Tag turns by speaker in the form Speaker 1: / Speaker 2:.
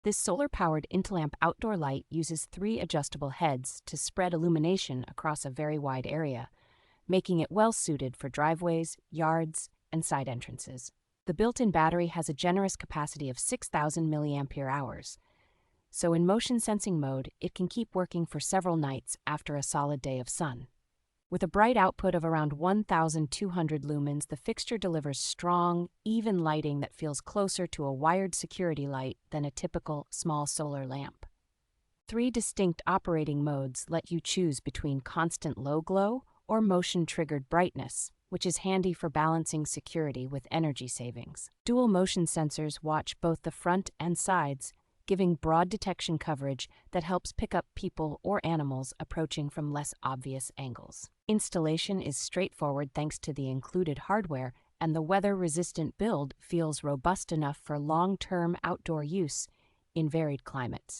Speaker 1: This solar-powered intelamp outdoor light uses 3 adjustable heads to spread illumination across a very wide area, making it well-suited for driveways, yards, and side entrances. The built-in battery has a generous capacity of 6,000 milliampere hours, so in motion sensing mode, it can keep working for several nights after a solid day of sun. With a bright output of around 1,200 lumens, the fixture delivers strong, even lighting that feels closer to a wired security light than a typical small solar lamp. 3 distinct operating modes let you choose between constant low glow or motion-triggered brightness, which is handy for balancing security with energy savings. Dual motion sensors watch both the front and sides, giving broad detection coverage that helps pick up people or animals approaching from less obvious angles. Installation is straightforward thanks to the included hardware, and the weather-resistant build feels robust enough for long-term outdoor use in varied climates.